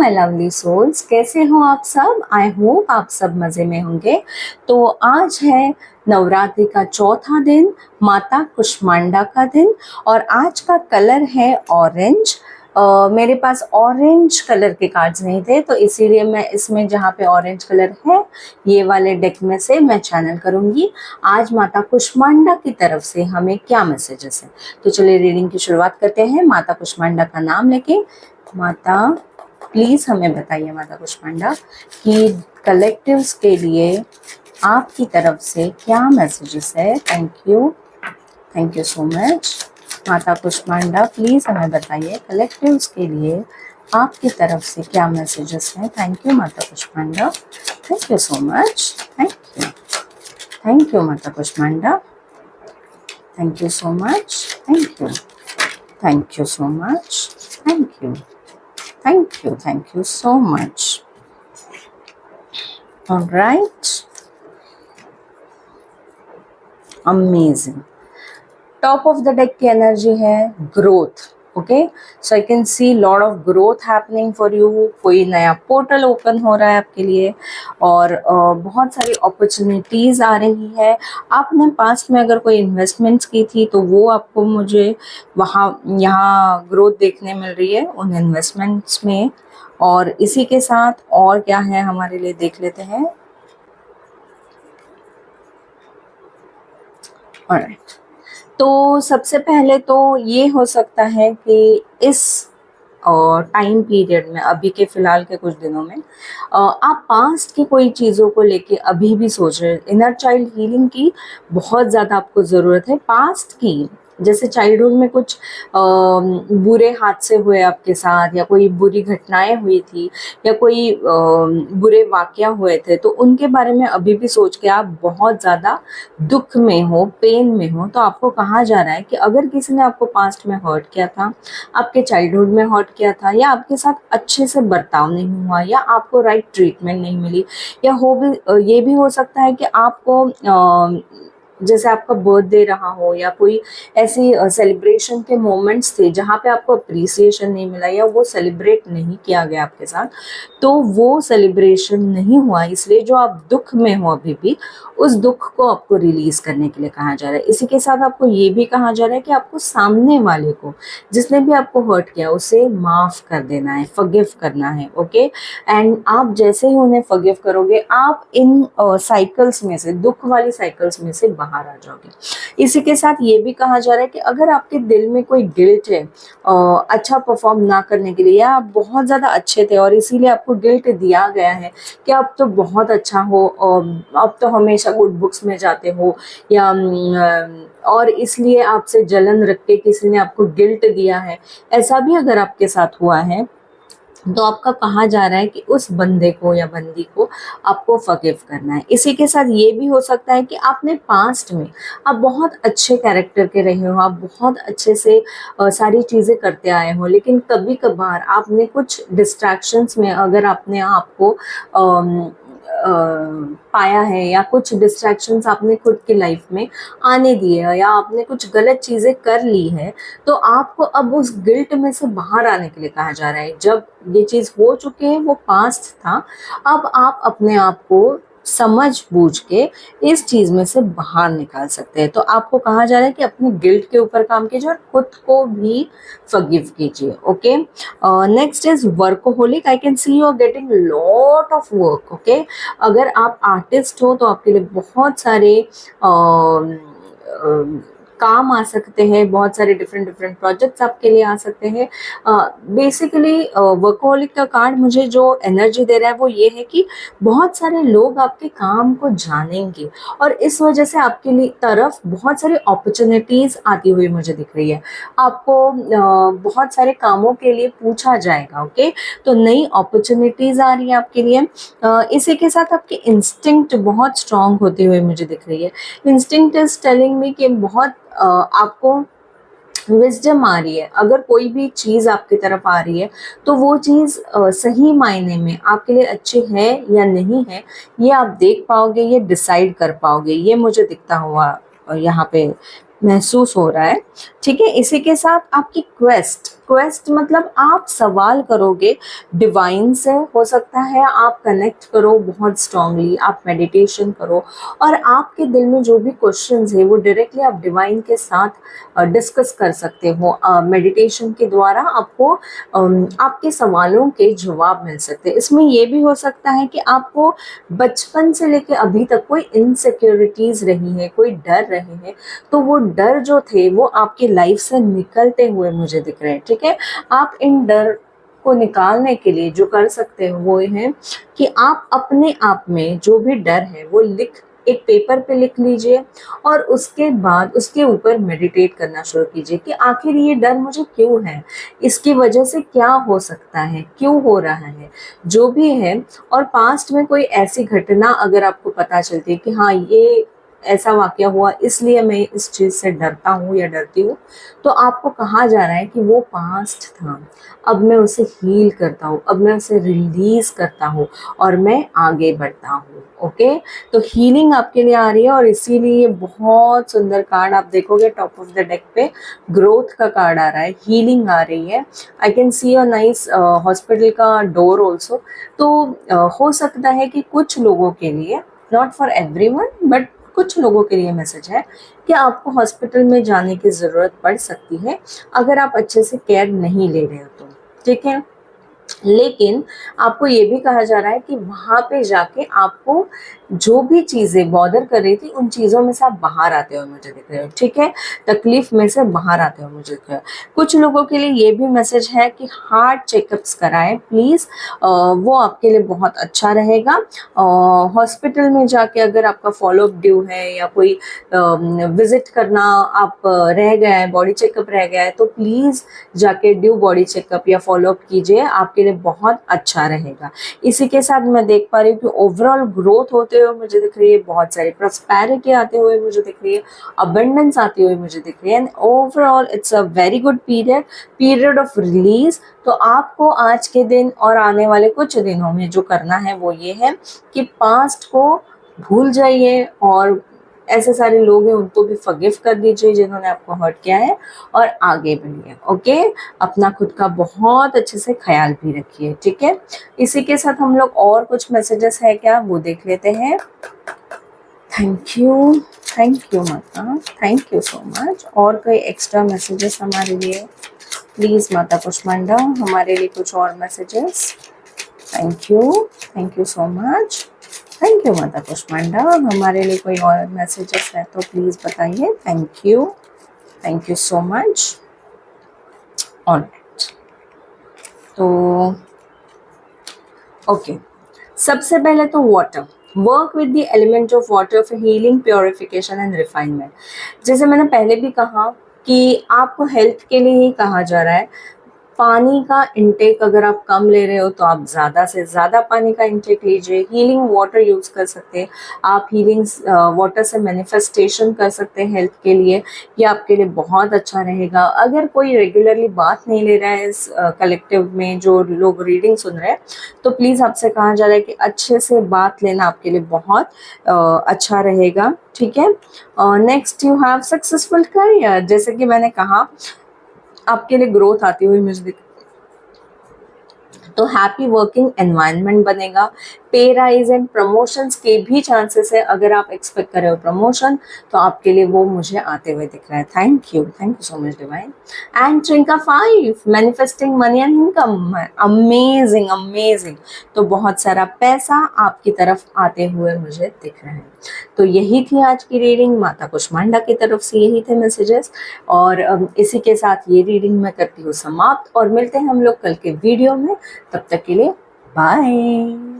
My lovely souls, कैसे हो आप सब। आई होप आप सब मज़े में होंगे। तो आज है नवरात्रि का चौथा दिन, माता कुष्मांडा का दिन, और आज का कलर है ऑरेंज। मेरे पास ऑरेंज कलर के कार्ड्स नहीं थे, तो इसीलिए मैं इसमें जहाँ पे ऑरेंज कलर है ये वाले डेक में से मैं चैनल करूँगी आज माता कुष्मांडा की तरफ से हमें क्या मैसेजेस हैं। तो चलिए रीडिंग की शुरुआत करते हैं माता कुष्मांडा का नाम लेके। माता प्लीज़ हमें बताइए माता कुष्मांडा कि कलेक्टिव्स के लिए आपकी तरफ से क्या मैसेजेस है। Thank you so much. माता कुष्मांडा प्लीज़ हमें बताइए कलेक्टिव्स के लिए आपकी तरफ से क्या मैसेजेस हैं। Thank you Mata Kushmanda, thank you so much. Thank you Mata Kushmanda, thank you so much. Thank you so much. Thank you so much. All right. Amazing. Top of the deck की एनर्जी है growth. Okay, so I can see lot of growth happening for you. कोई नया portal open हो रहा है आपके लिए और बहुत सारी अपॉर्चुनिटीज़ आ रही है। आपने पास्ट में अगर कोई इन्वेस्टमेंट्स की थी तो वो आपको मुझे यहाँ ग्रोथ देखने मिल रही है उन इन्वेस्टमेंट्स में। और इसी के साथ और क्या है हमारे लिए देख लेते हैं। ऑलराइट, तो सबसे पहले तो ये हो सकता है कि इस टाइम पीरियड में, अभी के फ़िलहाल के कुछ दिनों में आप पास्ट की कोई चीज़ों को लेके अभी भी सोच रहे हैं। इनर चाइल्ड हीलिंग की बहुत ज़्यादा आपको ज़रूरत है। पास्ट की, जैसे चाइल्डहुड में कुछ बुरे हादसे हुए आपके साथ, या कोई बुरी घटनाएं हुई थी, या कोई बुरे वाक़या हुए थे, तो उनके बारे में अभी भी सोच के आप बहुत ज़्यादा दुख में हो, पेन में हो। तो आपको कहा जा रहा है कि अगर किसी ने आपको पास्ट में हर्ट किया था, आपके चाइल्डहुड में हर्ट किया था, या आपके साथ अच्छे से बर्ताव नहीं हुआ, या आपको राइट ट्रीटमेंट नहीं मिली, या ये भी हो सकता है कि आपको जैसे आपका बर्थडे रहा हो, या कोई ऐसी सेलिब्रेशन के मोमेंट्स थे जहाँ पे आपको अप्रिसिएशन नहीं मिला, या वो सेलिब्रेट नहीं किया गया आपके साथ, तो वो सेलिब्रेशन नहीं हुआ, इसलिए जो आप दुख में हो अभी भी, उस दुख को आपको रिलीज करने के लिए कहा जा रहा है। इसी के साथ आपको ये भी कहा जा रहा है कि आपको सामने वाले को, जिसने भी आपको हर्ट किया, उसे माफ़ कर देना है, फॉरगिव करना है। ओके, एंड आप जैसे ही उन्हें फॉरगिव करोगे, आप इन साइकिल्स में से, दुख वाली साइकिल्स में से बाहर आ जाओगे। इसी के साथ ये भी कहा जा रहा है कि अगर आपके दिल में कोई गिल्ट है अच्छा परफॉर्म ना करने के लिए, या आप बहुत ज़्यादा अच्छे थे और इसीलिए आपको गिल्ट दिया गया है कि आप तो बहुत अच्छा हो, अब तो हमेशा गुड बुक्स में जाते हो, या और इसलिए आपसे जलन रख के किसी ने आपको गिल्ट दिया है, ऐसा भी अगर आपके साथ हुआ है, तो आपका कहा जा रहा है कि उस बंदे को या बंदी को आपको फॉरगिव करना है। इसी के साथ ये भी हो सकता है कि आपने पास्ट में आप बहुत अच्छे कैरेक्टर के रहे हो, आप बहुत अच्छे से सारी चीज़ें करते आए हो, लेकिन कभी कभार आपने कुछ डिस्ट्रैक्शंस में अगर आपने आपको पाया है, या कुछ डिस्ट्रैक्शंस आपने खुद की लाइफ में आने दिए है, या आपने कुछ गलत चीज़ें कर ली है, तो आपको अब उस गिल्ट में से बाहर आने के लिए कहा जा रहा है। जब ये चीज़ हो चुकी है, वो पास्ट था, अब आप अपने आप को समझ बूझ के इस चीज़ में से बाहर निकाल सकते हैं। तो आपको कहा जा रहा है कि अपनी गिल्ट के ऊपर काम कीजिए और खुद को भी फॉरगिव कीजिए। Okay, next is workaholic. I can see you are getting lot of work. Okay, अगर आप आर्टिस्ट हो तो आपके लिए बहुत सारे काम आ सकते हैं, बहुत सारे डिफरेंट प्रोजेक्ट्स आपके लिए आ सकते हैं। बेसिकली वर्कोहॉलिक का कार्ड मुझे जो एनर्जी दे रहा है वो ये है कि बहुत सारे लोग आपके काम को जानेंगे, और इस वजह से आपके लिए तरफ बहुत सारी अपॉर्चुनिटीज़ आती हुई मुझे दिख रही है। आपको बहुत सारे कामों के लिए पूछा जाएगा। ओके, तो नई अपॉर्चुनिटीज़ आ रही है आपके लिए। इसी के साथ आपकी इंस्टिंक्ट बहुत स्ट्रांग होती हुई मुझे दिख रही है। इंस्टिंक्ट इज टेलिंग मी कि बहुत आपको विजडम आ रही है। अगर कोई भी चीज़ आपकी तरफ आ रही है तो वो चीज़ सही मायने में आपके लिए अच्छी है या नहीं है, ये आप देख पाओगे, ये डिसाइड कर पाओगे, ये मुझे दिखता हुआ यहाँ पे महसूस हो रहा है। ठीक है, इसी के साथ आपकी क्वेस्ट, क्वेस्ट मतलब आप सवाल करोगे डिवाइन से, हो सकता है आप कनेक्ट करो बहुत स्ट्रांगली, आप मेडिटेशन करो और आपके दिल में जो भी क्वेश्चंस है वो डायरेक्टली आप डिवाइन के साथ डिस्कस कर सकते हो। मेडिटेशन के द्वारा आपको आपके सवालों के जवाब मिल सकते हैं। इसमें ये भी हो सकता है कि आपको बचपन से लेकर अभी तक कोई इनसिक्योरिटीज रही है, कोई डर रहे हैं, तो वो डर जो थे वो आपकी लाइफ से निकलते हुए मुझे दिख रहे हैं। ठीक है, आप इन डर को निकालने के लिए जो कर सकते हो वो है कि आप अपने आप में जो भी डर है वो एक पेपर पे लिख लीजिए और उसके बाद उसके ऊपर मेडिटेट करना शुरू कीजिए कि आखिर ये डर मुझे क्यों है, इसकी वजह से क्या हो सकता है, क्यों हो रहा है, जो भी है। और पास्ट में कोई ऐसी घटना अगर आपको पता चलती है कि हाँ ये ऐसा वाकया हुआ इसलिए मैं इस चीज़ से डरता हूँ या डरती हूँ, तो आपको कहा जा रहा है कि वो पास्ट था, अब मैं उसे हील करता हूँ, अब मैं उसे रिलीज करता हूँ और मैं आगे बढ़ता हूँ। ओके, तो हीलिंग आपके लिए आ रही है और इसीलिए ये बहुत सुंदर कार्ड आप देखोगे टॉप ऑफ द डेक पे ग्रोथ का कार्ड आ रहा है, हीलिंग आ रही है। आई can C a nice hospital का डोर ऑल्सो। तो हो सकता है कि कुछ लोगों के लिए, नॉट फॉर एवरीवन बट कुछ लोगों के लिए मैसेज है कि आपको हॉस्पिटल में जाने की ज़रूरत पड़ सकती है अगर आप अच्छे से केयर नहीं ले रहे हो तो। ठीक है, लेकिन आपको ये भी कहा जा रहा है कि वहाँ पे जाके आपको जो भी चीज़ें बॉदर कर रही थी उन चीज़ों में से आप बाहर आते हुए मुझे दिख रहे हो। ठीक है, तकलीफ में से बाहर आते हुए मुझे दिख रहे हो। कुछ लोगों के लिए ये भी मैसेज है कि हार्ट चेकअप्स कराएं प्लीज़, वो आपके लिए बहुत अच्छा रहेगा। हॉस्पिटल में जाके अगर आपका फॉलोअप ड्यू है या कोई विजिट करना आप रह गया है, बॉडी चेकअप रह गया है, तो प्लीज़ जाके ड्यू बॉडी चेकअप या फॉलोअप कीजिए, आपके लिए बहुत अच्छा रहेगा। इसी के साथ मैं देख पा रही हूँ कि ओवरऑल ग्रोथ होते हुए मुझे दिख रही है, बहुत सारी प्रॉस्पेरिटी आते हुए मुझे दिख रही है, अबंडेंस आती हुई मुझे दिख रही है and overall it's a very good period of release. तो आपको आज के दिन और आने वाले कुछ दिनों में जो करना है वो ये है कि पास्ट को भूल जाइए और ऐसे सारे लोग हैं उनको भी फॉरगिव कर दीजिए जिन्होंने आपको हर्ट किया है और आगे बढ़िए। ओके, अपना खुद का बहुत अच्छे से ख्याल भी रखिए। ठीक है, इसी के साथ हम लोग और कुछ मैसेजेस है क्या वो देख लेते हैं। थैंक यू माता, थैंक यू सो मच। और कोई एक्स्ट्रा मैसेजेस हमारे लिए प्लीज माता कुष्मांडा, हमारे लिए कुछ और messages. Thank you so much. Thank you Mata Kushmanda, हमारे लिए कोई और मैसेजेस है तो प्लीज बताइए। Thank you so much. Alright, तो ओके, सबसे पहले तो water, work with the element of water for healing, purification and refinement. जैसे मैंने पहले भी कहा कि आपको हेल्थ के लिए ही कहा जा रहा है, पानी का इंटेक अगर आप कम ले रहे हो तो आप ज़्यादा से ज़्यादा पानी का इंटेक लीजिए। हीलिंग वाटर यूज़ कर सकते हैं आप, हीलिंग वाटर से मैनिफेस्टेशन कर सकते हैं हेल्थ के लिए, ये आपके लिए बहुत अच्छा रहेगा। अगर कोई रेगुलरली बात नहीं ले रहा है इस कलेक्टिव में जो लोग रीडिंग सुन रहे हैं, तो प्लीज़ आपसे कहा जा रहा है कि अच्छे से बात लेना आपके लिए बहुत अच्छा रहेगा। ठीक है, next you have successful career. जैसे कि मैंने कहा आपके लिए ग्रोथ आती हुई मुझे तो हैप्पी वर्किंग एनवायरनमेंट बनेगा, पे राइज एंड प्रमोशंस के भी चांसेस है। अगर आप एक्सपेक्ट कर रहे हो प्रमोशन तो आपके लिए वो मुझे आते हुए दिख रहा है। Thank you so much divine. And ट्रिंका 5, manifesting money and income, amazing. तो बहुत सारा पैसा आपकी तरफ आते हुए मुझे दिख रहा है। तो यही थी आज की रीडिंग, माता कुष्मांडा की तरफ से यही थे मैसेजेस। और इसी के साथ ये रीडिंग मैं करती हूँ समाप्त और मिलते हैं हम लोग कल के वीडियो में। तब तक के लिए बाय।